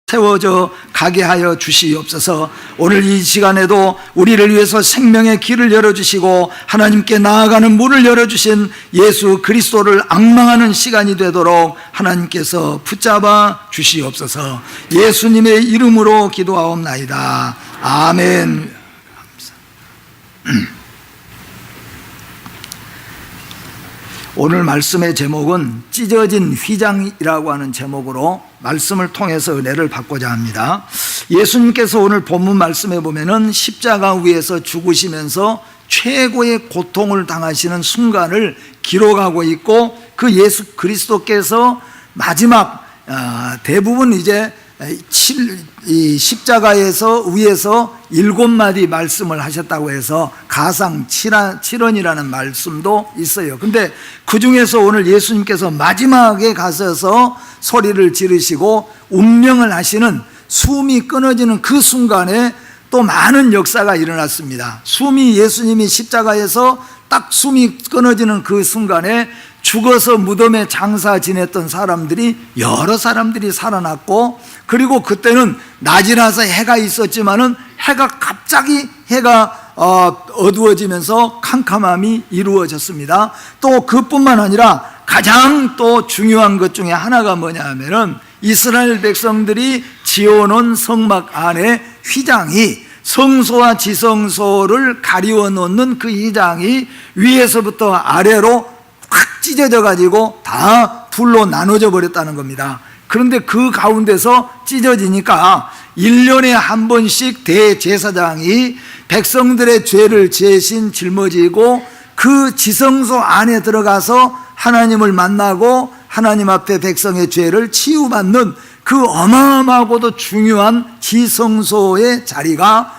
세워져 가게 하여 주시옵소서. 오늘 이 시간에도 우리를 위해서 생명의 길을 열어주시고 하나님께 나아가는 문을 열어주신 예수 그리스도를 앙망하는 시간이 되도록 하나님께서 붙잡아 주시옵소서. 예수님의 이름으로 기도하옵나이다. 아멘. 오늘 말씀의 제목은 찢어진 휘장이라고 하는 제목으로 말씀을 통해서 은혜를 받고자 합니다. 예수님께서 오늘 본문 말씀에 보면은 십자가 위에서 죽으시면서 최고의 고통을 당하시는 순간을 기록하고 있고, 그 예수 그리스도께서 마지막 대부분 이제 이 십자가에서 위에서 7마디 말씀을 하셨다고 해서 가상 7원이라는 말씀도 있어요. 근데 그 중에서 오늘 예수님께서 마지막에 가셔서 소리를 지르시고 운명을 하시는, 숨이 끊어지는 그 순간에 또 많은 역사가 일어났습니다. 예수님이 십자가에서 딱 숨이 끊어지는 그 순간에 죽어서 무덤에 장사 지냈던 사람들이, 여러 사람들이 살아났고, 그리고 그때는 낮이라서 해가 있었지만은 해가 갑자기 어두워지면서 캄캄함이 이루어졌습니다. 또 그뿐만 아니라 가장 또 중요한 것 중에 하나가 뭐냐 하면은 이스라엘 백성들이 지어놓은 성막 안에 휘장이, 성소와 지성소를 가리워 놓는 그 휘장이 위에서부터 아래로 확 찢어져 가지고 다 둘로 나눠져 버렸다는 겁니다. 그런데 그 가운데서 찢어지니까 1년에 한 번씩 대제사장이 백성들의 죄를 대신 짊어지고 그 지성소 안에 들어가서 하나님을 만나고 하나님 앞에 백성의 죄를 치유받는 그 어마어마하고도 중요한 지성소의 자리가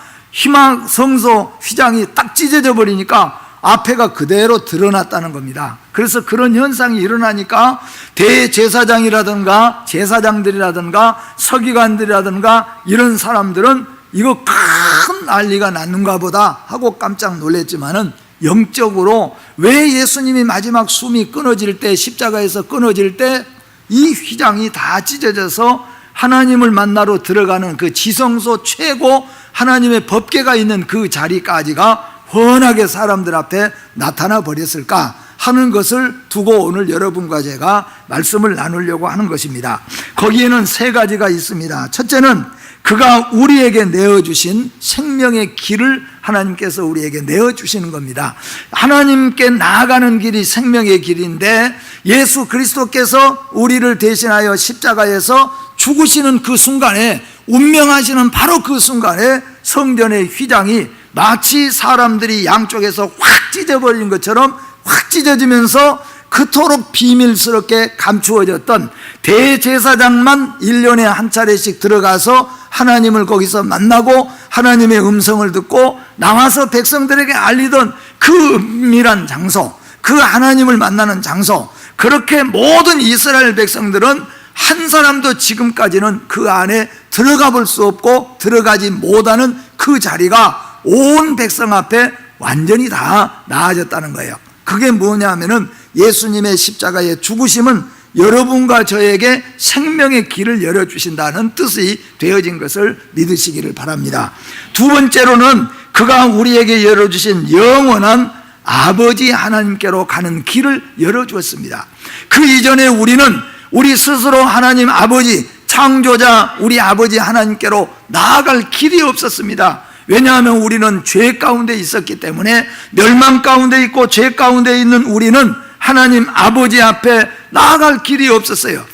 성소 휘장이 딱 찢어져 버리니까 앞에가 그대로 드러났다는 겁니다. 그래서 그런 현상이 일어나니까 대제사장이라든가 제사장들이라든가 서기관들이라든가 이런 사람들은 이거 큰 난리가 났는가 보다 하고 깜짝 놀랐지만은, 영적으로 왜 예수님이 마지막 숨이 끊어질 때, 십자가에서 끊어질 때 이 휘장이 다 찢어져서 하나님을 만나러 들어가는 그 지성소 최고 하나님의 법궤가 있는 그 자리까지가 훤하게 사람들 앞에 나타나 버렸을까 하는 것을 두고 오늘 여러분과 제가 말씀을 나누려고 하는 것입니다. 거기에는 3가지가 있습니다. 첫째는 그가 우리에게 내어주신 생명의 길을 하나님께서 우리에게 내어주시는 겁니다. 하나님께 나아가는 길이 생명의 길인데, 예수 그리스도께서 우리를 대신하여 십자가에서 죽으시는 그 순간에, 운명하시는 바로 그 순간에 성전의 휘장이 마치 사람들이 양쪽에서 확 찢어버린 것처럼 확 찢어지면서 그토록 비밀스럽게 감추어졌던 대제사장만 1년에 한 차례씩 들어가서 하나님을 거기서 만나고 하나님의 음성을 듣고 나와서 백성들에게 알리던 그 은밀한 장소, 그 하나님을 만나는 장소, 그렇게 모든 이스라엘 백성들은 한 사람도 지금까지는 그 안에 들어가 볼 수 없고 들어가지 못하는 그 자리가 온 백성 앞에 완전히 다 나아졌다는 거예요. 그게 뭐냐면은 예수님의 십자가의 죽으심은 여러분과 저에게 생명의 길을 열어주신다는 뜻이 되어진 것을 믿으시기를 바랍니다. 두 번째로는 그가 우리에게 열어주신 영원한 아버지 하나님께로 가는 길을 열어주었습니다. 그 이전에 우리는 우리 스스로 하나님 아버지, 창조자 우리 아버지 하나님께로 나아갈 길이 없었습니다. 왜냐하면 우리는 죄 가운데 있었기 때문에, 멸망 가운데 있고 죄 가운데 있는 우리는 하나님 아버지 앞에 나아갈 길이 없었어요.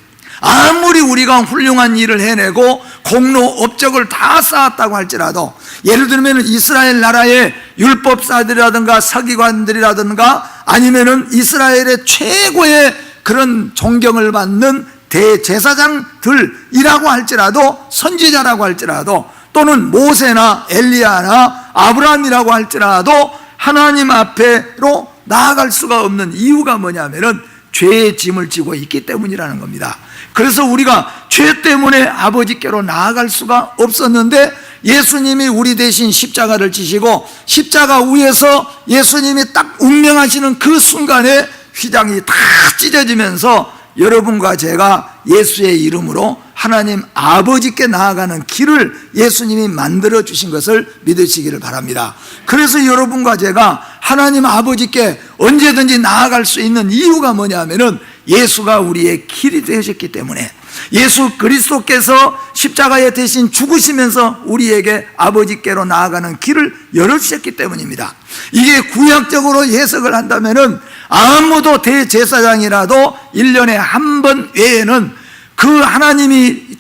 아무리 우리가 훌륭한 일을 해내고 공로 업적을 다 쌓았다고 할지라도, 예를 들면 이스라엘 나라의 율법사들이라든가 서기관들이라든가 아니면은 이스라엘의 최고의 그런 존경을 받는 대제사장들이라고 할지라도, 선지자라고 할지라도, 또는 모세나 엘리야나 아브라함이라고 할지라도 하나님 앞에로 나아갈 수가 없는 이유가 뭐냐면은 죄의 짐을 지고 있기 때문이라는 겁니다. 그래서 우리가 죄 때문에 아버지께로 나아갈 수가 없었는데, 예수님이 우리 대신 십자가를 지시고 십자가 위에서 예수님이 딱 운명하시는 그 순간에 휘장이 다 찢어지면서 여러분과 제가 예수의 이름으로 하나님 아버지께 나아가는 길을 예수님이 만들어 주신 것을 믿으시기를 바랍니다. 그래서 여러분과 제가 하나님 아버지께 언제든지 나아갈 수 있는 이유가 뭐냐면은 예수가 우리의 길이 되셨기 때문에, 예수 그리스도께서 십자가에 대신 죽으시면서 우리에게 아버지께로 나아가는 길을 열어주셨기 때문입니다. 이게 구약적으로 해석을 한다면은 아무도 대제사장이라도 1년에 한 번 외에는 그 하나님이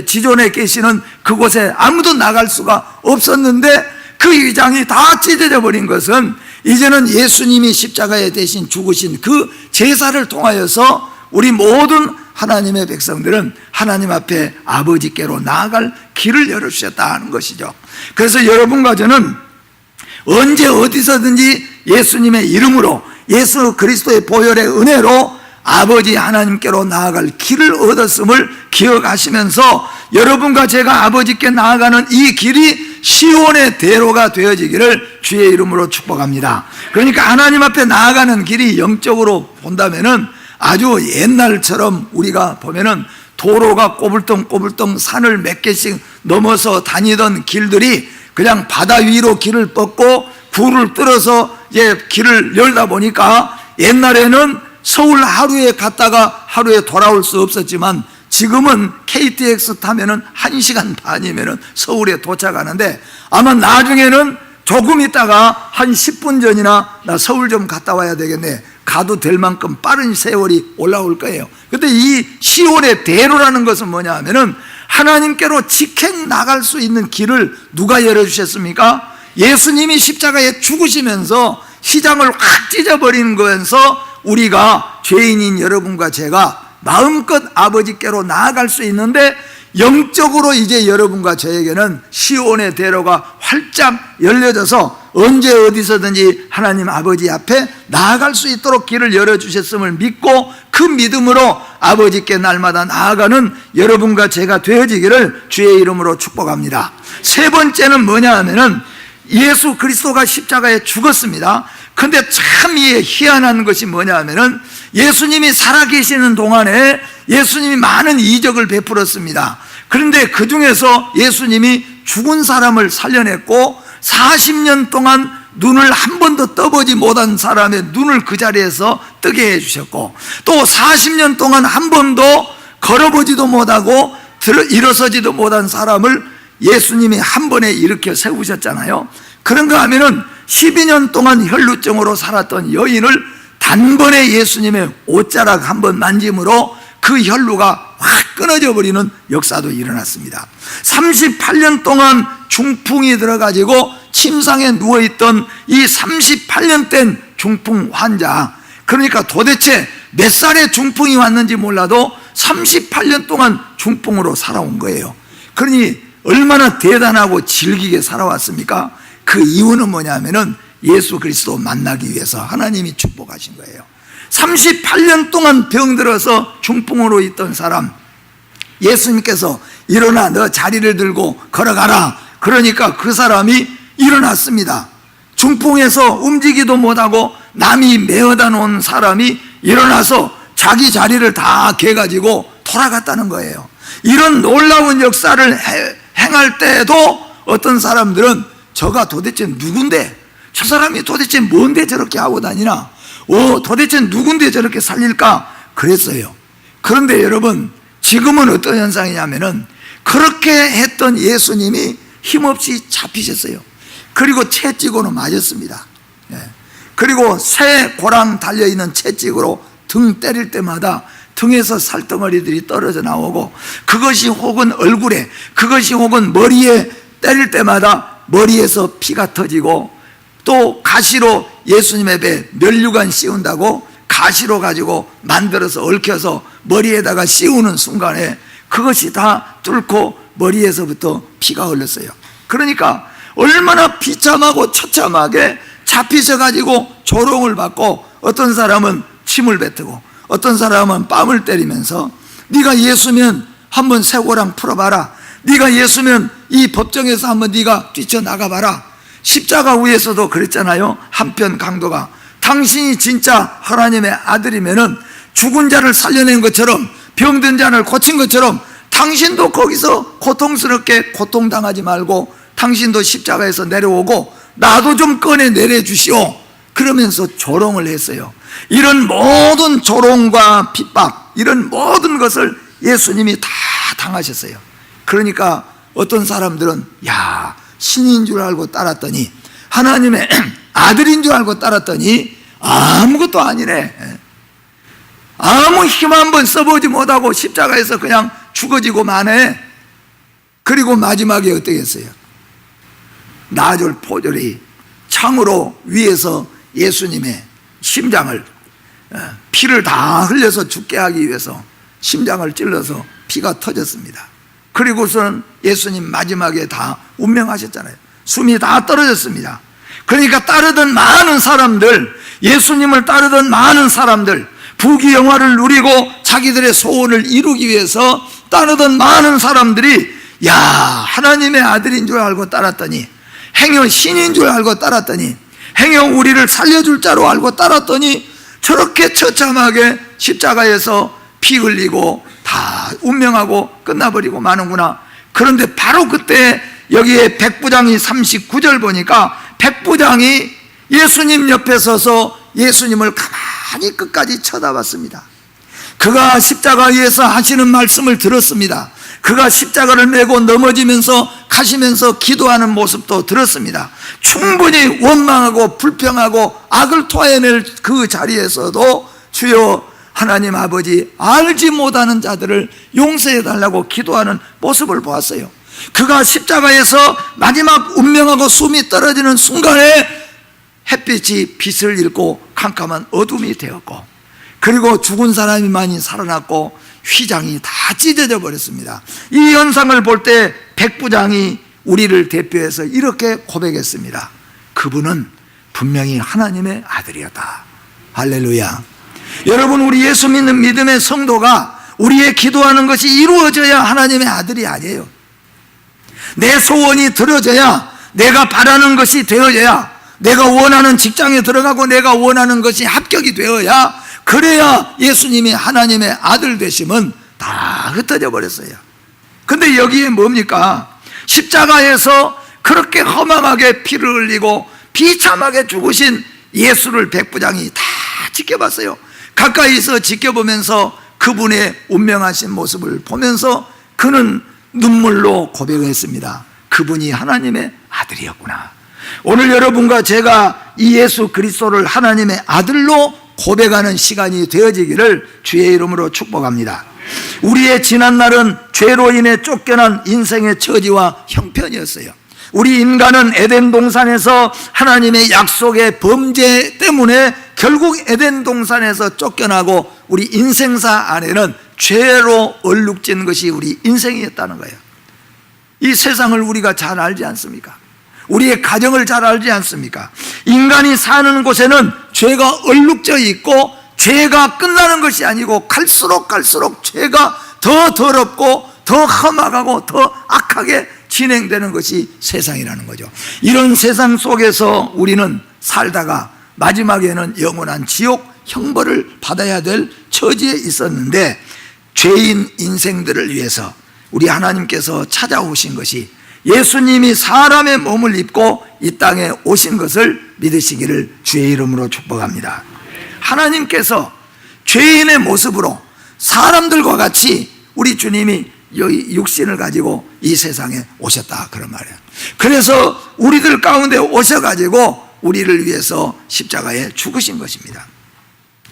지존에 계시는 그곳에 아무도 나갈 수가 없었는데, 그 위장이 다 찢어져 버린 것은 이제는 예수님이 십자가에 대신 죽으신 그 제사를 통하여서 우리 모든 하나님의 백성들은 하나님 앞에 아버지께로 나아갈 길을 열어주셨다는 것이죠. 그래서 여러분과 저는 언제 어디서든지 예수님의 이름으로, 예수 그리스도의 보혈의 은혜로 아버지 하나님께로 나아갈 길을 얻었음을 기억하시면서 여러분과 제가 아버지께 나아가는 이 길이 시온의 대로가 되어지기를 주의 이름으로 축복합니다. 그러니까 하나님 앞에 나아가는 길이 영적으로 본다면은 아주 옛날처럼 우리가 보면은 도로가 꼬불덩꼬불덩 산을 몇 개씩 넘어서 다니던 길들이 그냥 바다 위로 길을 뻗고 굴을 뚫어서 이제 길을 열다 보니까, 옛날에는 서울 하루에 갔다가 하루에 돌아올 수 없었지만 지금은 KTX 타면은 1시간 반이면은 서울에 도착하는데, 아마 나중에는 조금 있다가 한 10분 전이나 나 서울 좀 갔다 와야 되겠네, 가도 될 만큼 빠른 세월이 올라올 거예요. 근데 이 시온의 대로라는 것은 뭐냐 하면은 하나님께로 직행 나갈 수 있는 길을 누가 열어주셨습니까? 예수님이 십자가에 죽으시면서 시장을 확 찢어버리는 거에서 우리가, 죄인인 여러분과 제가 마음껏 아버지께로 나아갈 수 있는데, 영적으로 이제 여러분과 저에게는 시온의 대로가 활짝 열려져서 언제 어디서든지 하나님 아버지 앞에 나아갈 수 있도록 길을 열어주셨음을 믿고, 그 믿음으로 아버지께 날마다 나아가는 여러분과 제가 되어지기를 주의 이름으로 축복합니다. 세 번째는 뭐냐 하면은 예수 그리스도가 십자가에 죽었습니다. 근데 참 희한한 것이 뭐냐 하면은 예수님이 살아계시는 동안에 예수님이 많은 이적을 베풀었습니다. 그런데 그 중에서 예수님이 죽은 사람을 살려냈고, 40년 동안 눈을 한 번도 떠보지 못한 사람의 눈을 그 자리에서 뜨게 해주셨고, 또 40년 동안 한 번도 걸어보지도 못하고 일어서지도 못한 사람을 예수님이 한 번에 일으켜 세우셨잖아요. 그런가 하면은 12년 동안 혈루증으로 살았던 여인을 단번에 예수님의 옷자락 한번 만짐으로 그 혈루가 확 끊어져 버리는 역사도 일어났습니다. 38년 동안 중풍이 들어가지고 침상에 누워있던 이 38년 된 중풍 환자, 그러니까 도대체 몇 살에 중풍이 왔는지 몰라도 38년 동안 중풍으로 살아온 거예요. 그러니 얼마나 대단하고 질기게 살아왔습니까? 그 이유는 뭐냐면은 예수 그리스도 만나기 위해서 하나님이 축복하신 거예요. 38년 동안 병들어서 중풍으로 있던 사람, 예수님께서 일어나 너 자리를 들고 걸어가라, 그러니까 그 사람이 일어났습니다. 중풍에서 움직이도 못하고 남이 메어다 놓은 사람이 일어나서 자기 자리를 다 개가지고 돌아갔다는 거예요. 이런 놀라운 역사를 행할 때에도 어떤 사람들은 저가 도대체 누군데, 저 사람이 도대체 뭔데 저렇게 하고 다니나, 도대체 누군데 저렇게 살릴까 그랬어요. 그런데 여러분, 지금은 어떤 현상이냐면은 그렇게 했던 예수님이 힘없이 잡히셨어요. 그리고 채찍으로 맞았습니다. 그리고 새 고랑 달려있는 채찍으로 등 때릴 때마다 등에서 살덩어리들이 떨어져 나오고, 그것이 혹은 얼굴에, 그것이 혹은 머리에 때릴 때마다 머리에서 피가 터지고, 또 가시로 예수님의 배 면류관 씌운다고 가시로 가지고 만들어서 얽혀서 머리에다가 씌우는 순간에 그것이 다 뚫고 머리에서부터 피가 흘렀어요. 그러니까 얼마나 비참하고 처참하게 잡히셔가지고 조롱을 받고, 어떤 사람은 침을 뱉고 어떤 사람은 뺨을 때리면서 네가 예수면 한번 쇠고랑 풀어봐라, 네가 예수면 이 법정에서 한번 네가 뛰쳐나가봐라. 십자가 위에서도 그랬잖아요. 한편 강도가 당신이 진짜 하나님의 아들이면은 죽은 자를 살려낸 것처럼, 병든 자를 고친 것처럼 당신도 거기서 고통스럽게 고통당하지 말고 당신도 십자가에서 내려오고 나도 좀 꺼내 내려주시오. 그러면서 조롱을 했어요. 이런 모든 조롱과 핍박, 이런 모든 것을 예수님이 다 당하셨어요. 그러니까 어떤 사람들은 야, 신인 줄 알고 따랐더니, 하나님의 아들인 줄 알고 따랐더니 아무것도 아니네. 아무 힘 한번 써보지 못하고 십자가에서 그냥 죽어지고 마네. 그리고 마지막에 어떻게 했어요? 나졸 포졸이 창으로 위에서 예수님의 심장을, 피를 다 흘려서 죽게 하기 위해서 심장을 찔러서 피가 터졌습니다. 그리고서는 예수님 마지막에 다 운명하셨잖아요. 숨이 다 떨어졌습니다. 그러니까 따르던 많은 사람들, 예수님을 따르던 많은 사람들, 부귀영화를 누리고 자기들의 소원을 이루기 위해서 따르던 많은 사람들이 야, 하나님의 아들인 줄 알고 따랐더니, 행여 신인 줄 알고 따랐더니, 행여 우리를 살려줄 자로 알고 따랐더니 저렇게 처참하게 십자가에서 피 흘리고 다 운명하고 끝나버리고 마는구나. 그런데 바로 그때 여기에 백부장이 39절 보니까 백부장이 예수님 옆에 서서 예수님을 가만히 끝까지 쳐다봤습니다. 그가 십자가 위에서 하시는 말씀을 들었습니다. 그가 십자가를 메고 넘어지면서 가시면서 기도하는 모습도 들었습니다. 충분히 원망하고 불평하고 악을 토해낼 그 자리에서도 주여 하나님 아버지, 알지 못하는 자들을 용서해 달라고 기도하는 모습을 보았어요. 그가 십자가에서 마지막 운명하고 숨이 떨어지는 순간에 햇빛이 빛을 잃고 캄캄한 어둠이 되었고, 그리고 죽은 사람이 많이 살아났고 휘장이 다 찢어져 버렸습니다. 이 현상을 볼 때 백부장이 우리를 대표해서 이렇게 고백했습니다. 그분은 분명히 하나님의 아들이었다. 할렐루야. 여러분, 우리 예수 믿는 믿음의 성도가 우리의 기도하는 것이 이루어져야 하나님의 아들이 아니에요. 내 소원이 들어져야, 내가 바라는 것이 되어져야, 내가 원하는 직장에 들어가고 내가 원하는 것이 합격이 되어야, 그래야 예수님이 하나님의 아들 되심은 다 흩어져 버렸어요. 근데 여기에 뭡니까? 십자가에서 그렇게 허망하게 피를 흘리고 비참하게 죽으신 예수를 백부장이 다 지켜봤어요. 가까이서 지켜보면서 그분의 운명하신 모습을 보면서 그는 눈물로 고백했습니다. 그분이 하나님의 아들이었구나. 오늘 여러분과 제가 이 예수 그리스도를 하나님의 아들로 고백하는 시간이 되어지기를 주의 이름으로 축복합니다. 우리의 지난날은 죄로 인해 쫓겨난 인생의 처지와 형편이었어요. 우리 인간은 에덴 동산에서 하나님의 약속의 범죄 때문에 결국 에덴 동산에서 쫓겨나고 우리 인생사 안에는 죄로 얼룩진 것이 우리 인생이었다는 거예요. 이 세상을 우리가 잘 알지 않습니까? 우리의 가정을 잘 알지 않습니까? 인간이 사는 곳에는 죄가 얼룩져 있고 죄가 끝나는 것이 아니고 갈수록 죄가 더 더럽고 더 험악하고 더 악하게 진행되는 것이 세상이라는 거죠. 이런 세상 속에서 우리는 살다가 마지막에는 영원한 지옥 형벌을 받아야 될 처지에 있었는데, 죄인 인생들을 위해서 우리 하나님께서 찾아오신 것이 예수님이 사람의 몸을 입고 이 땅에 오신 것을 믿으시기를 주의 이름으로 축복합니다. 하나님께서 죄인의 모습으로 사람들과 같이 우리 주님이 여기 육신을 가지고 이 세상에 오셨다, 그런 말이에요. 그래서 우리들 가운데 오셔가지고 우리를 위해서 십자가에 죽으신 것입니다.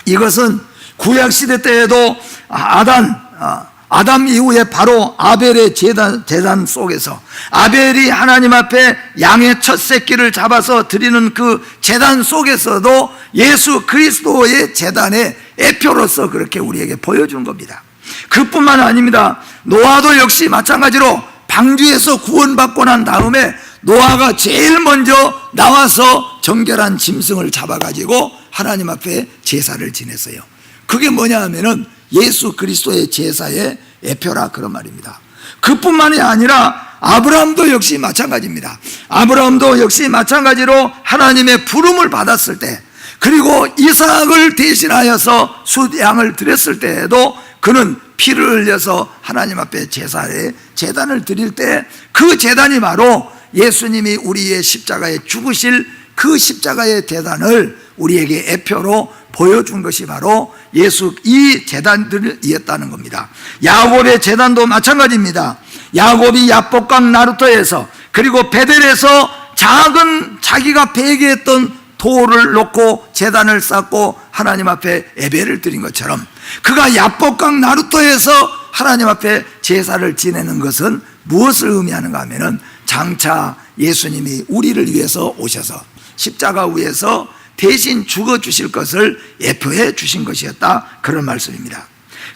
이것은 구약시대 때에도 아담 이후에 바로 아벨의 제단 속에서 아벨이 하나님 앞에 양의 첫 새끼를 잡아서 드리는 그 제단 속에서도 예수 그리스도의 제단의 애표로서 그렇게 우리에게 보여준 겁니다. 그뿐만 아닙니다. 노아도 역시 마찬가지로 방주에서 구원받고 난 다음에 노아가 제일 먼저 나와서 정결한 짐승을 잡아가지고 하나님 앞에 제사를 지냈어요. 그게 뭐냐 하면은 예수 그리스도의 제사의 애표라, 그런 말입니다. 그뿐만이 아니라 아브라함도 역시 마찬가지입니다. 아브라함도 역시 마찬가지로 하나님의 부름을 받았을 때, 그리고 이삭을 대신하여서 숫양을 드렸을 때에도 그는 피를 흘려서 하나님 앞에 제사에 제단을 드릴 때 그 제단이 바로 예수님이 우리의 십자가에 죽으실 그 십자가의 제단을 우리에게 예표로 보여준 것이 바로 예수 이 제단들이었다는 겁니다. 야곱의 제단도 마찬가지입니다. 야곱이 야복강 나루터에서 그리고 베델에서 작은 자기가 배기했던 돌을 놓고 제단을 쌓고 하나님 앞에 예배를 드린 것처럼 그가 야복강 나루터에서 하나님 앞에 제사를 지내는 것은 무엇을 의미하는가 하면은 장차 예수님이 우리를 위해서 오셔서 십자가 위에서 대신 죽어주실 것을 예표해 주신 것이었다, 그런 말씀입니다.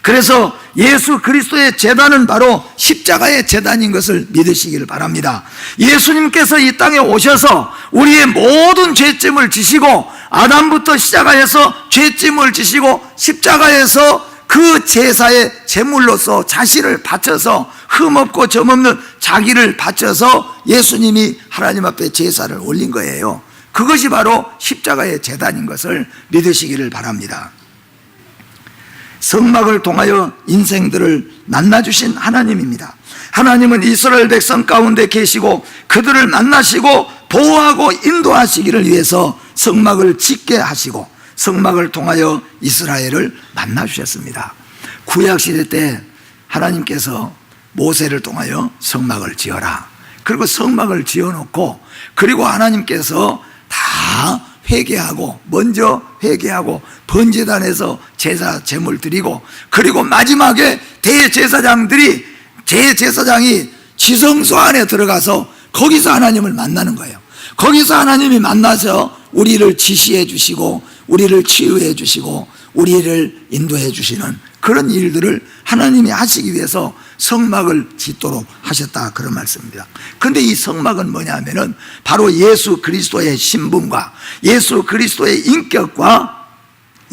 그래서 예수 그리스도의 제단은 바로 십자가의 제단인 것을 믿으시기를 바랍니다. 예수님께서 이 땅에 오셔서 우리의 모든 죄짐을 지시고 아담부터 시작하여서 죄짐을 지시고 십자가에서 그 제사의 제물로서 자신을 바쳐서 흠없고 점없는 자기를 바쳐서 예수님이 하나님 앞에 제사를 올린 거예요. 그것이 바로 십자가의 제단인 것을 믿으시기를 바랍니다. 성막을 통하여 인생들을 만나주신 하나님입니다. 하나님은 이스라엘 백성 가운데 계시고 그들을 만나시고 보호하고 인도하시기를 위해서 성막을 짓게 하시고 성막을 통하여 이스라엘을 만나주셨습니다. 구약시대 때 하나님께서 모세를 통하여 성막을 지어라, 그리고 성막을 지어놓고 그리고 하나님께서 다 회개하고 먼저 회개하고 번제단에서 제사 제물 드리고 그리고 마지막에 대제사장들이 제사장이 지성소 안에 들어가서 거기서 하나님을 만나는 거예요. 거기서 하나님이 만나서 우리를 지시해 주시고 우리를 치유해 주시고 우리를 인도해 주시는 그런 일들을 하나님이 하시기 위해서 성막을 짓도록 하셨다, 그런 말씀입니다. 그런데 이 성막은 뭐냐면은 바로 예수 그리스도의 신분과 예수 그리스도의 인격과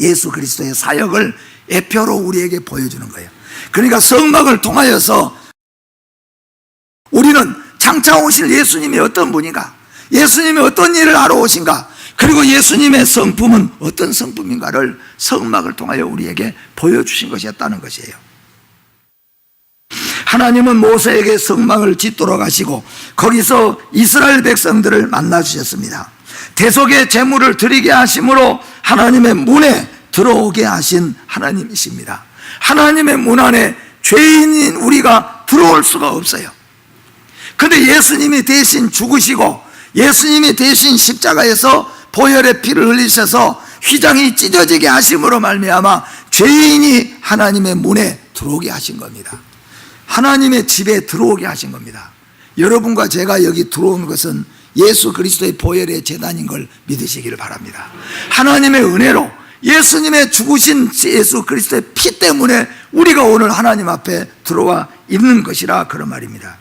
예수 그리스도의 사역을 예표로 우리에게 보여주는 거예요. 그러니까 성막을 통하여서 우리는 장차 오실 예수님이 어떤 분인가, 예수님이 어떤 일을 하러 오신가, 그리고 예수님의 성품은 어떤 성품인가를 성막을 통하여 우리에게 보여주신 것이었다는 것이에요. 하나님은 모세에게 성막을 짓도록 하시고 거기서 이스라엘 백성들을 만나 주셨습니다. 대속의 제물을 드리게 하심으로 하나님의 문에 들어오게 하신 하나님이십니다. 하나님의 문 안에 죄인인 우리가 들어올 수가 없어요. 그런데 예수님이 대신 죽으시고 예수님이 대신 십자가에서 보혈의 피를 흘리셔서 휘장이 찢어지게 하심으로 말미암아 죄인이 하나님의 문에 들어오게 하신 겁니다. 하나님의 집에 들어오게 하신 겁니다. 여러분과 제가 여기 들어온 것은 예수 그리스도의 보혈의 제단인 걸 믿으시기를 바랍니다. 하나님의 은혜로 예수님의 죽으신 예수 그리스도의 피 때문에 우리가 오늘 하나님 앞에 들어와 있는 것이라, 그런 말입니다.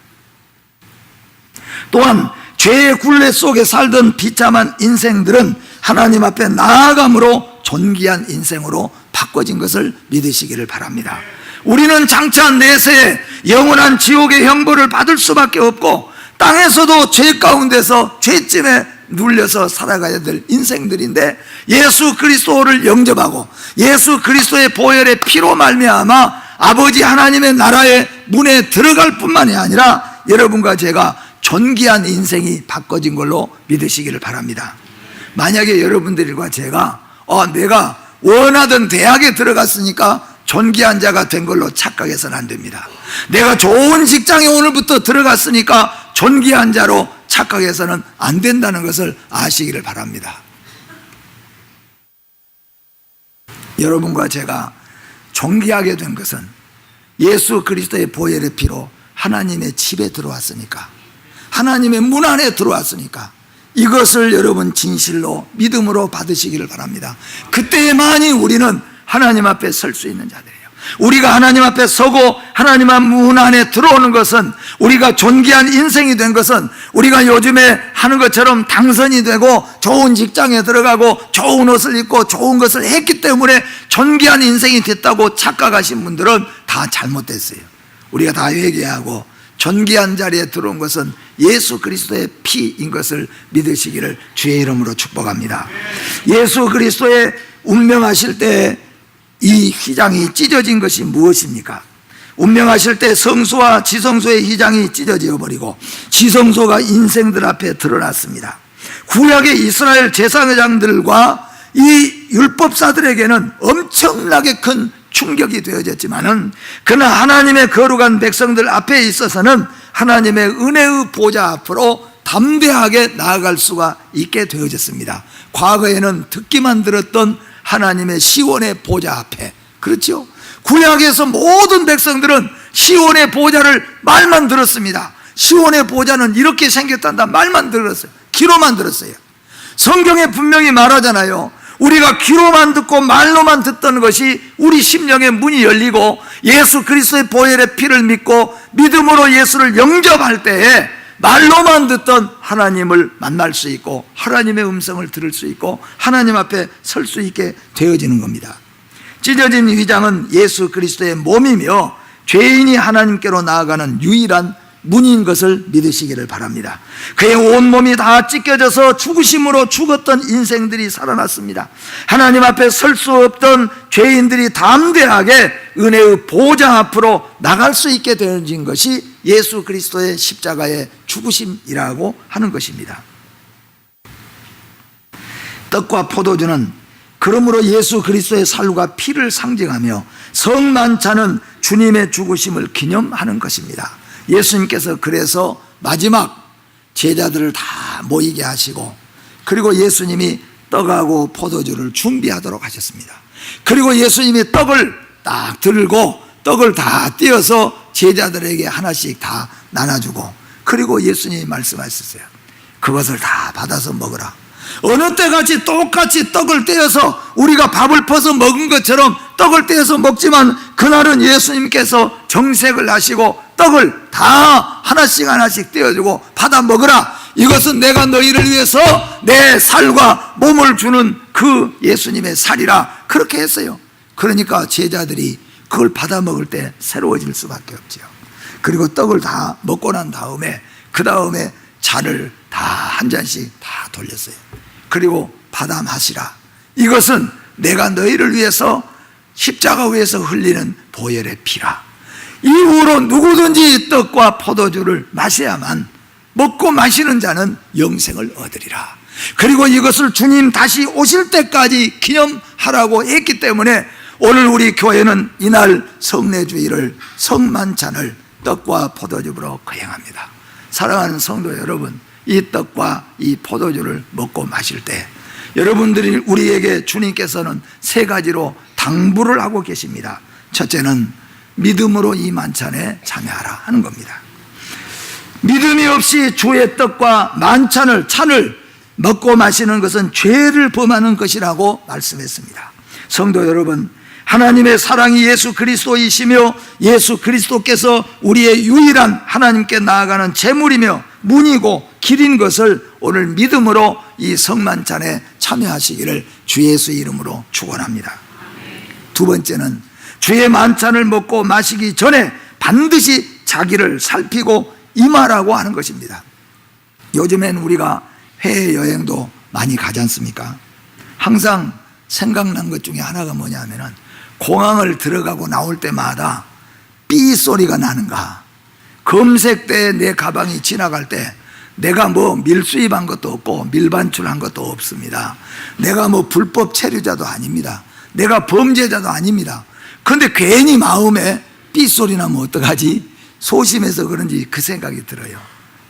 또한 죄의 굴레 속에 살던 비참한 인생들은 하나님 앞에 나아감으로 존귀한 인생으로 바꿔진 것을 믿으시기를 바랍니다. 우리는 장차 내세에 영원한 지옥의 형벌을 받을 수밖에 없고 땅에서도 죄 가운데서 죄짐에 눌려서 살아가야 될 인생들인데 예수 그리스도를 영접하고 예수 그리스도의 보혈의 피로 말미암아 아버지 하나님의 나라의 문에 들어갈 뿐만이 아니라 여러분과 제가 존귀한 인생이 바꿔진 걸로 믿으시기를 바랍니다. 만약에 여러분들과 제가 내가 원하던 대학에 들어갔으니까 존귀한 자가 된 걸로 착각해서는 안 됩니다. 내가 좋은 직장에 오늘부터 들어갔으니까 존귀한 자로 착각해서는 안 된다는 것을 아시기를 바랍니다. 여러분과 제가 존귀하게 된 것은 예수 그리스도의 보혈의 피로 하나님의 집에 들어왔으니까, 하나님의 문 안에 들어왔으니까 이것을 여러분 진실로 믿음으로 받으시기를 바랍니다. 그때만이 우리는 하나님 앞에 설 수 있는 자들이에요. 우리가 하나님 앞에 서고 하나님 문 안에 들어오는 것은, 우리가 존귀한 인생이 된 것은 우리가 요즘에 하는 것처럼 당선이 되고 좋은 직장에 들어가고 좋은 옷을 입고 좋은 것을 했기 때문에 존귀한 인생이 됐다고 착각하신 분들은 다 잘못됐어요. 우리가 다 회개하고 존귀한 자리에 들어온 것은 예수 그리스도의 피인 것을 믿으시기를 주의 이름으로 축복합니다. 예수 그리스도의 운명하실 때 이 휘장이 찢어진 것이 무엇입니까? 운명하실 때 성소와 지성소의 휘장이 찢어져 버리고 지성소가 인생들 앞에 드러났습니다. 구약의 이스라엘 제사장들과 이 율법사들에게는 엄청나게 큰 충격이 되어졌지만은 그러나 하나님의 거룩한 백성들 앞에 있어서는 하나님의 은혜의 보좌 앞으로 담대하게 나아갈 수가 있게 되어졌습니다. 과거에는 듣기만 들었던 하나님의 시온의 보좌 앞에, 그렇죠? 구약에서 모든 백성들은 시온의 보좌를 말만 들었습니다. 시온의 보좌는 이렇게 생겼단다 말만 들었어요. 귀로만 들었어요. 성경에 분명히 말하잖아요. 우리가 귀로만 듣고 말로만 듣던 것이 우리 심령의 문이 열리고 예수 그리스도의 보혈의 피를 믿고 믿음으로 예수를 영접할 때에 말로만 듣던 하나님을 만날 수 있고 하나님의 음성을 들을 수 있고 하나님 앞에 설 수 있게 되어지는 겁니다. 찢어진 휘장은 예수 그리스도의 몸이며 죄인이 하나님께로 나아가는 유일한 문인 것을 믿으시기를 바랍니다. 그의 온몸이 다 찢겨져서 죽으심으로 죽었던 인생들이 살아났습니다. 하나님 앞에 설 수 없던 죄인들이 담대하게 은혜의 보좌 앞으로 나갈 수 있게 되어진 것이 예수 그리스도의 십자가의 죽으심이라고 하는 것입니다. 떡과 포도주는 그러므로 예수 그리스도의 살과 피를 상징하며 성만찬은 주님의 죽으심을 기념하는 것입니다. 예수님께서 그래서 마지막 제자들을 다 모이게 하시고 그리고 예수님이 떡하고 포도주를 준비하도록 하셨습니다. 그리고 예수님이 떡을 딱 들고 떡을 다 띄어서 제자들에게 하나씩 다 나눠주고 그리고 예수님이 말씀하셨어요. 그것을 다 받아서 먹으라. 어느 때같이 똑같이 떡을 떼어서 우리가 밥을 퍼서 먹은 것처럼 떡을 떼어서 먹지만 그날은 예수님께서 정색을 하시고 떡을 다 하나씩 하나씩 떼어주고 받아 먹으라. 이것은 내가 너희를 위해서 내 살과 몸을 주는 그 예수님의 살이라 그렇게 했어요. 그러니까 제자들이 그걸 받아 먹을 때 새로워질 수밖에 없죠. 그리고 떡을 다 먹고 난 다음에 그 다음에 잔을 다 한 잔씩 다 돌렸어요. 그리고 받아 마시라. 이것은 내가 너희를 위해서 십자가 위에서 흘리는 보혈의 피라. 이후로 누구든지 떡과 포도주를 마셔야만 먹고 마시는 자는 영생을 얻으리라. 그리고 이것을 주님 다시 오실 때까지 기념하라고 했기 때문에 오늘 우리 교회는 이날 성례주일을 성만찬을 떡과 포도주로 거행합니다. 사랑하는 성도 여러분, 이 떡과 이 포도주를 먹고 마실 때 여러분들이 우리에게 주님께서는 세 가지로 당부를 하고 계십니다. 첫째는 믿음으로 이 만찬에 참여하라 하는 겁니다. 믿음이 없이 주의 떡과 찬을 먹고 마시는 것은 죄를 범하는 것이라고 말씀했습니다. 성도 여러분, 하나님의 사랑이 예수 그리스도이시며 예수 그리스도께서 우리의 유일한 하나님께 나아가는 제물이며 문이고 길인 것을 오늘 믿음으로 이 성만찬에 참여하시기를 주 예수의 이름으로 축원합니다. 두 번째는 주의 만찬을 먹고 마시기 전에 반드시 자기를 살피고 임하라고 하는 것입니다. 요즘엔 우리가 해외여행도 많이 가지 않습니까? 항상 생각난 것 중에 하나가 뭐냐면은 공항을 들어가고 나올 때마다 삐 소리가 나는가, 검색대에 내 가방이 지나갈 때 내가 뭐 밀수입한 것도 없고 밀반출한 것도 없습니다. 내가 뭐 불법 체류자도 아닙니다. 내가 범죄자도 아닙니다. 그런데 괜히 마음에 삐 소리 나면 어떡하지? 소심해서 그런지 그 생각이 들어요.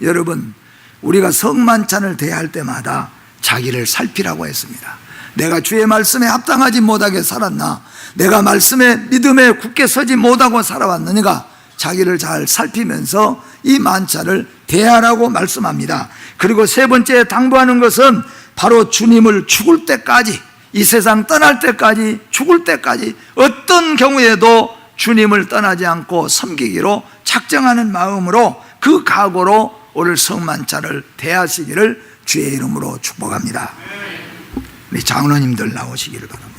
여러분, 우리가 성만찬을 대할 때마다 자기를 살피라고 했습니다. 내가 주의 말씀에 합당하지 못하게 살았나? 내가 말씀에 믿음에 굳게 서지 못하고 살아왔느니가? 자기를 잘 살피면서 이 만찬을 대하라고 말씀합니다. 그리고 세 번째 당부하는 것은 바로 주님을 죽을 때까지, 이 세상 떠날 때까지, 죽을 때까지 어떤 경우에도 주님을 떠나지 않고 섬기기로 작정하는 마음으로 그 각오로 오늘 성만찬을 대하시기를 주의 이름으로 축복합니다. 우리 장로님들 나오시기를 바랍니다.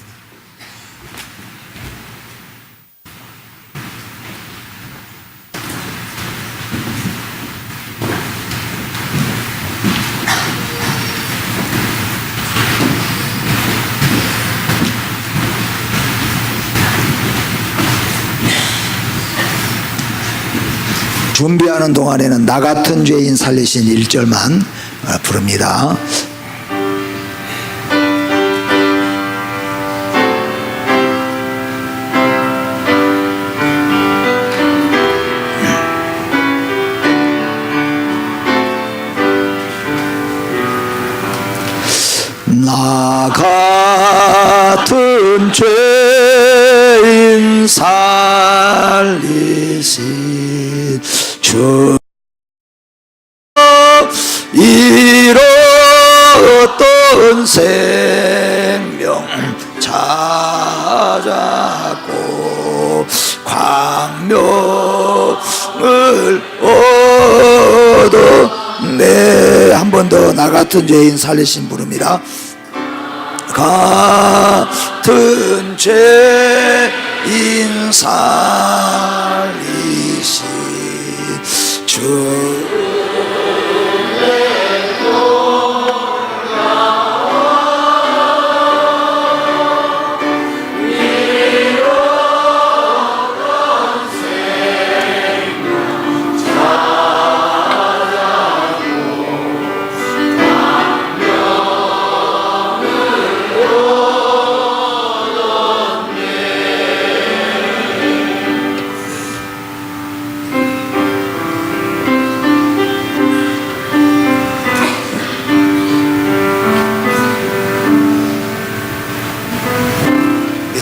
준비하는 동안에는 나 같은 죄인 살리신 1절만 부릅니다. 나 같은 죄인 살리신 주 잃었던 생명 찾았고 광명을 얻었네. 한 번 더 나 같은 죄인 살리신 부릅니다. 같은 죄인 살리신 주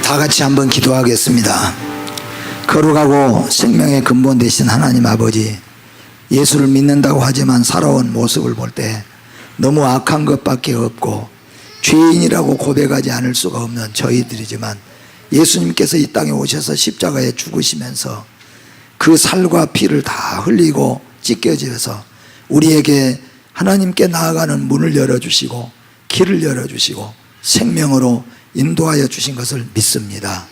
다 같이 한번 기도하겠습니다. 거룩하고 생명의 근본 되신 하나님 아버지, 예수를 믿는다고 하지만 살아온 모습을 볼 때 너무 악한 것밖에 없고 죄인이라고 고백하지 않을 수가 없는 저희들이지만, 예수님께서 이 땅에 오셔서 십자가에 죽으시면서 그 살과 피를 다 흘리고 찢겨져서 우리에게 하나님께 나아가는 문을 열어주시고 길을 열어주시고 생명으로 인도하여 주신 것을 믿습니다.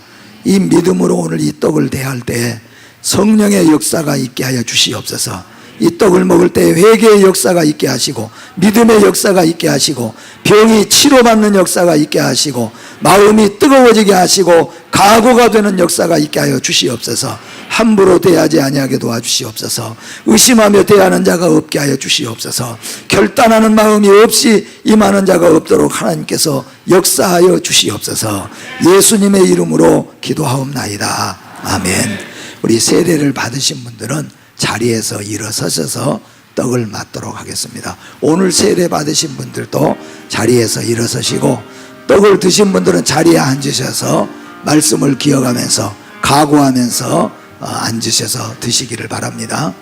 이 믿음으로 오늘 이 떡을 대할 때 성령의 역사가 있게 하여 주시옵소서. 이 떡을 먹을 때 회개의 역사가 있게 하시고 믿음의 역사가 있게 하시고 병이 치료받는 역사가 있게 하시고 마음이 뜨거워지게 하시고 각오가 되는 역사가 있게 하여 주시옵소서. 함부로 대하지 아니하게 도와주시옵소서. 의심하며 대하는 자가 없게 하여 주시옵소서. 결단하는 마음이 없이 임하는 자가 없도록 하나님께서 역사하여 주시옵소서. 예수님의 이름으로 기도하옵나이다. 아멘. 우리 세례를 받으신 분들은 자리에서 일어서셔서 떡을 맞도록 하겠습니다. 오늘 세례 받으신 분들도 자리에서 일어서시고, 떡을 드신 분들은 자리에 앉으셔서 말씀을 기억하면서 각오하면서 앉으셔서 드시기를 바랍니다.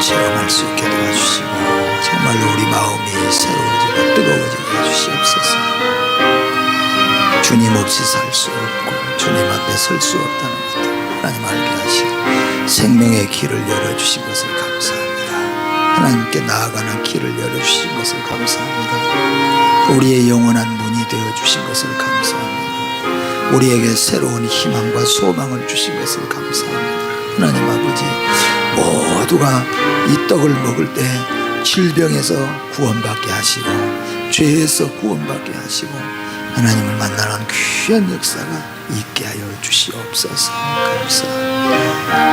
체험할 수 있게 도와주시고 정말로 우리 마음이 새로워지고 뜨거워지게 해주시옵소서. 주님 없이 살 수 없고 주님 앞에 설 수 없다는 것을 하나님 알게 하시고 생명의 길을 열어주신 것을 감사합니다. 하나님께 나아가는 길을 열어주신 것을 감사합니다. 우리의 영원한 문이 되어주신 것을 감사합니다. 우리에게 새로운 희망과 소망을 주신 것을 감사합니다. 하나님 아버지, 모두가 이 떡을 먹을 때 질병에서 구원받게 하시고 죄에서 구원받게 하시고 하나님을 만나는 귀한 역사가 있게 하여 주시옵소서. 감사합니다.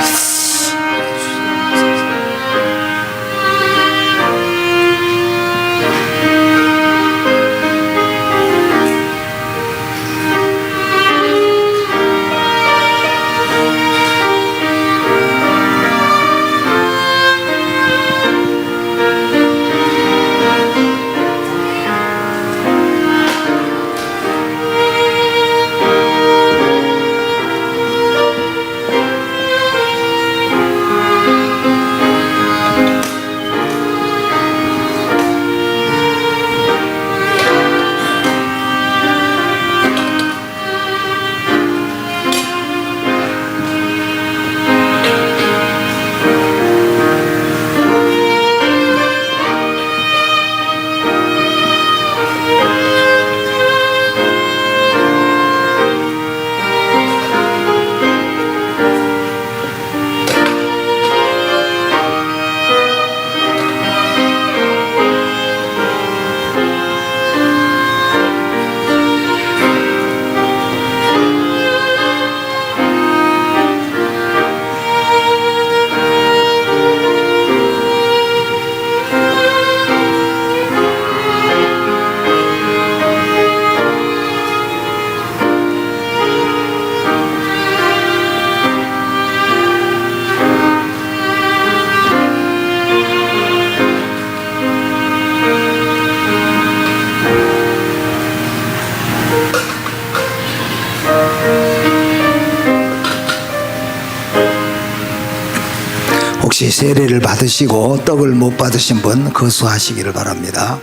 혹시 세례를 받으시고 떡을 못 받으신 분 거수하시기를 바랍니다.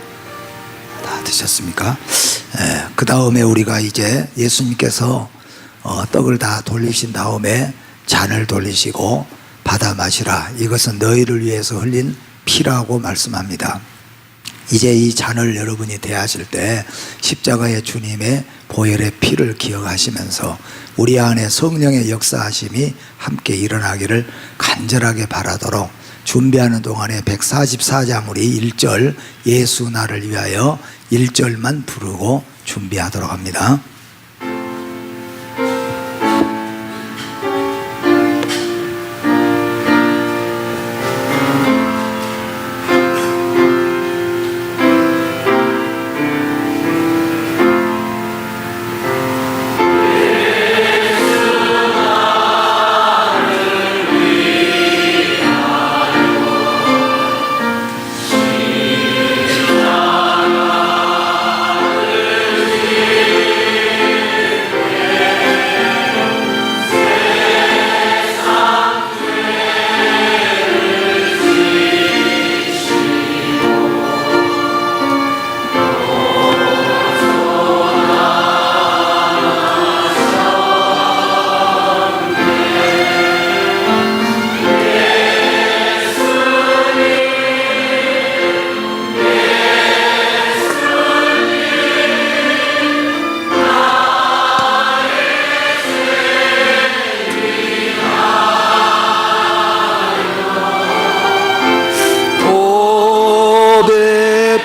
다 드셨습니까? 그 다음에 우리가 이제 예수님께서 떡을 다 돌리신 다음에 잔을 돌리시고 받아 마시라, 이것은 너희를 위해서 흘린 피라고 말씀합니다. 이제 이 잔을 여러분이 대하실 때 십자가의 주님의 보혈의 피를 기억하시면서 우리 안에 성령의 역사하심이 함께 일어나기를 간절하게 바라도록 준비하는 동안에 144자물이 1절 예수 나를 위하여 1절만 부르고 준비하도록 합니다.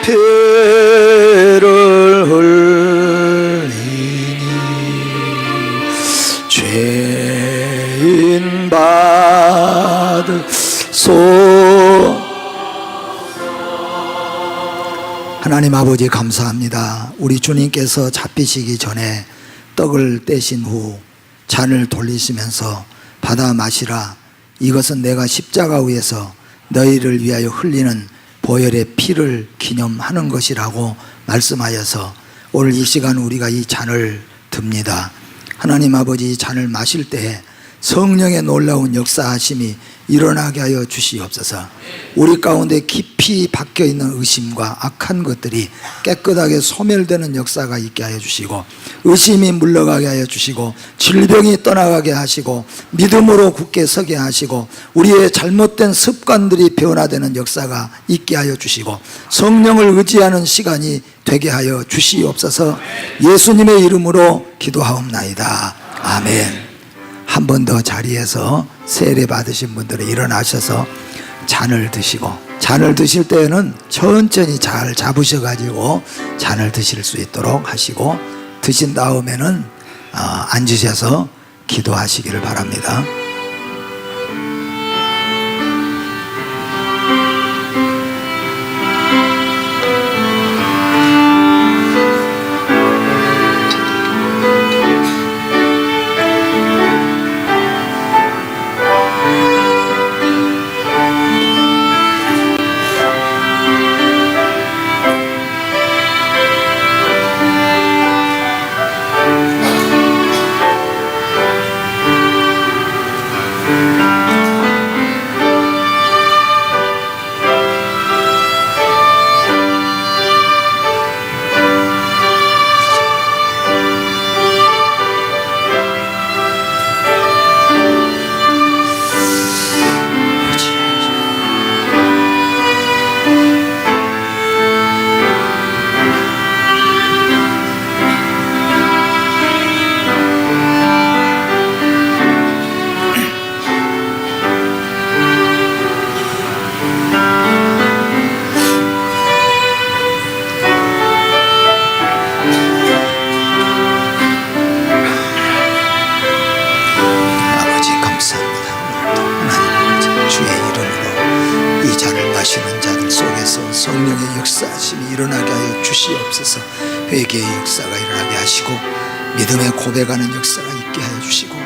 피를 흘리니 죄인 받으소. 하나님 아버지 감사합니다. 우리 주님께서 잡히시기 전에 떡을 떼신 후 잔을 돌리시면서 받아 마시라, 이것은 내가 십자가 위에서 너희를 위하여 흘리는 보혈의 피를 기념하는 것이라고 말씀하여서 오늘 이 시간 우리가 이 잔을 듭니다. 하나님 아버지, 이 잔을 마실 때 성령의 놀라운 역사하심이 일어나게 하여 주시옵소서. 우리 가운데 깊이 박혀있는 의심과 악한 것들이 깨끗하게 소멸되는 역사가 있게 하여 주시고, 의심이 물러가게 하여 주시고, 질병이 떠나가게 하시고, 믿음으로 굳게 서게 하시고, 우리의 잘못된 습관들이 변화되는 역사가 있게 하여 주시고, 성령을 의지하는 시간이 되게 하여 주시옵소서. 예수님의 이름으로 기도하옵나이다. 아멘. 한 번 더 자리에서 세례 받으신 분들은 일어나셔서 잔을 드시고, 잔을 드실 때에는 천천히 잘 잡으셔가지고 잔을 드실 수 있도록 하시고, 드신 다음에는 앉으셔서 기도하시기를 바랍니다. 성령의 역사하심이 일어나게 하여 주시옵소서. 회개의 역사가 일어나게 하시고, 믿음의 고백하는 역사가 있게 하여 주시고,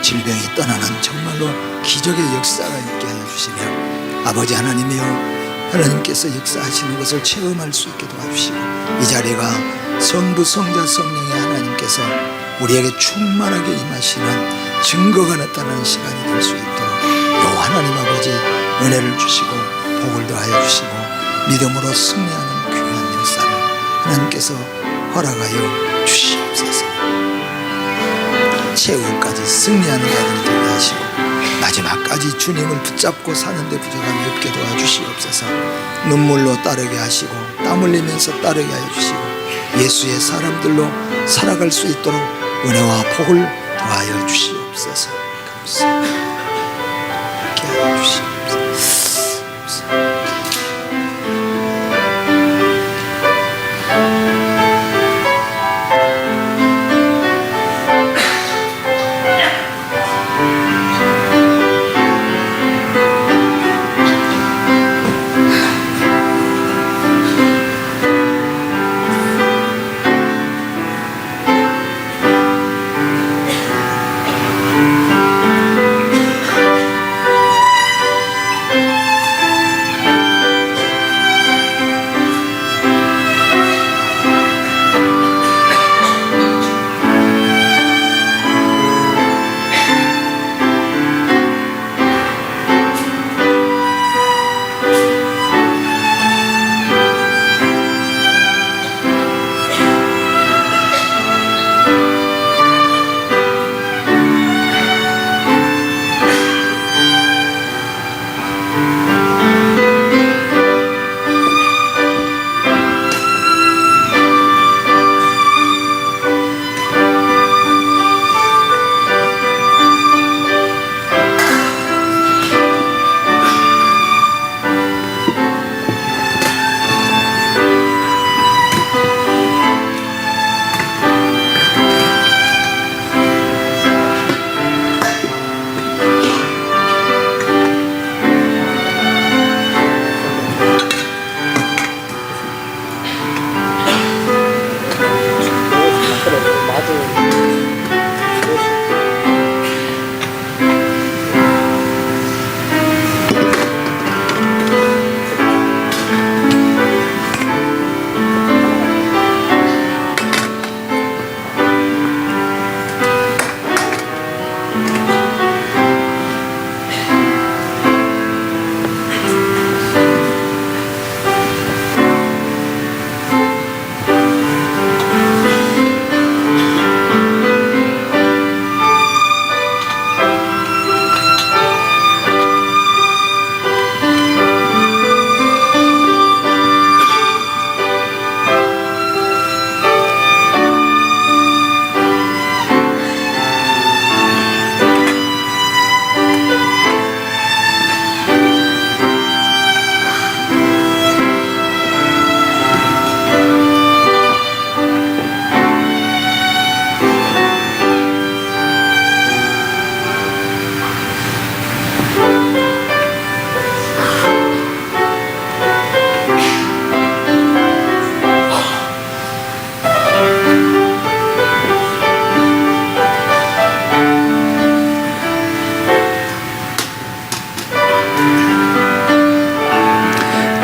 질병이 떠나는 정말로 기적의 역사가 있게 하여 주시며, 아버지 하나님이여, 하나님께서 역사하시는 것을 체험할 수 있게 도와주시고, 이 자리가 성부 성자 성령의 하나님께서 우리에게 충만하게 임하시는 증거가 나타나는 시간이 될 수 있도록 하나님 아버지 은혜를 주시고 복을 더하여 주시고 믿음으로 승리하는 귀한 역사를 하나님께서 허락하여 주시옵소서. 최후까지 승리하는 자들이 되게 하시고 마지막까지 주님을 붙잡고 사는데 부족함이 없게 도와주시옵소서. 눈물로 따르게 하시고 땀 흘리면서 따르게 하여 주시고 예수의 사람들로 살아갈 수 있도록 은혜와 복을 더하여 주시옵소서. 감사합니다. 함께 하여 주시옵소서.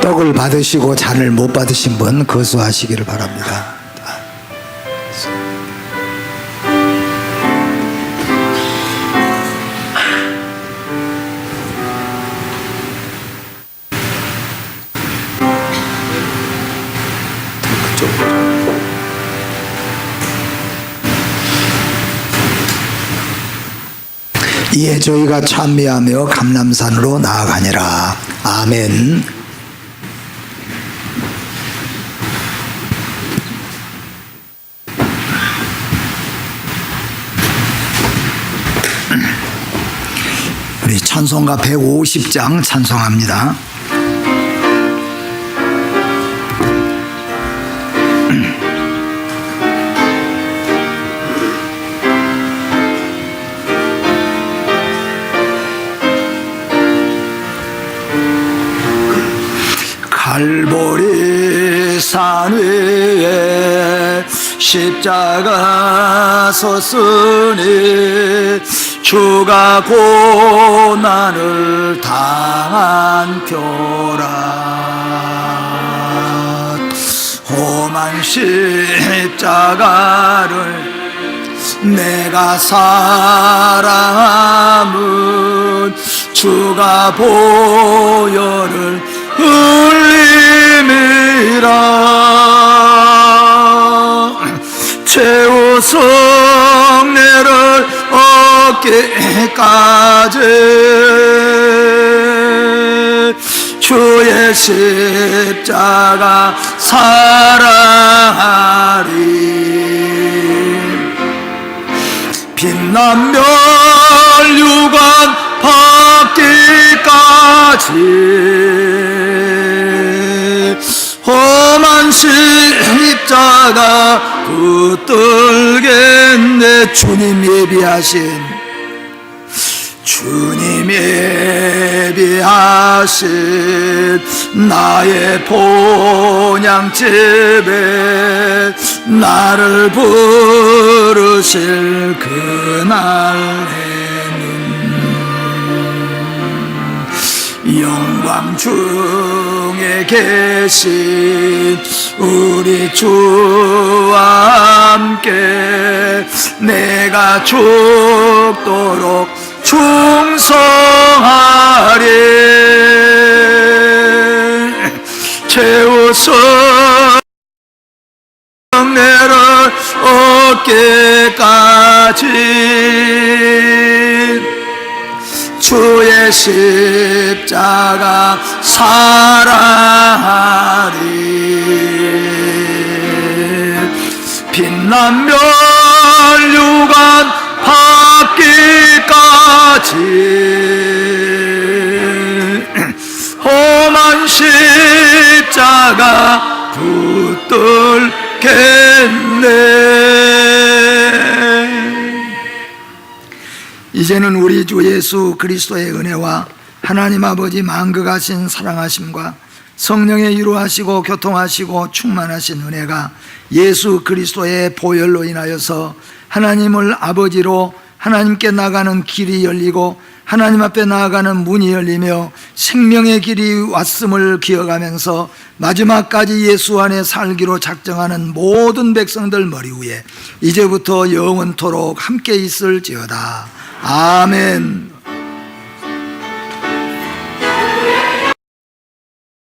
떡을 받으시고 잔을 못 받으신 분 거수하시기를 바랍니다. 이에 저희가 찬미하며 감람산으로 나아가니라. 아멘. 우리 찬송가 150장 찬송합니다. 갈보리 산 위에 십자가 섰으니 주가 고난을 당한 표라. 험한 십자가를 내가 사랑함은 주가 보혈을 흘림이라. 최후 성례를 얻기까지 주의 십자가 사랑하리. 빛난 멸류관 받기까지 험한 십자가 붙들겠네. 주님 예비하신 나의 본향집에 나를 부르실 그날에는 영광 중에 계신 우리 주와 함께 내가 죽도록 충성하리. 최후 성례를 얻기까지 주의 십자가 사랑하리. 빛난 멸류관 받기까지 험한 십자가 붙들겠네. 이제는 우리 주 예수 그리스도의 은혜와 하나님 아버지 만극하신 사랑하심과 성령의 위로하시고 교통하시고 충만하신 은혜가 예수 그리스도의 보혈로 인하여서 하나님을 아버지로 하나님께 나가는 길이 열리고 하나님 앞에 나아가는 문이 열리며 생명의 길이 왔음을 기억하면서 마지막까지 예수 안에 살기로 작정하는 모든 백성들 머리 위에 이제부터 영원토록 함께 있을지어다. 아멘.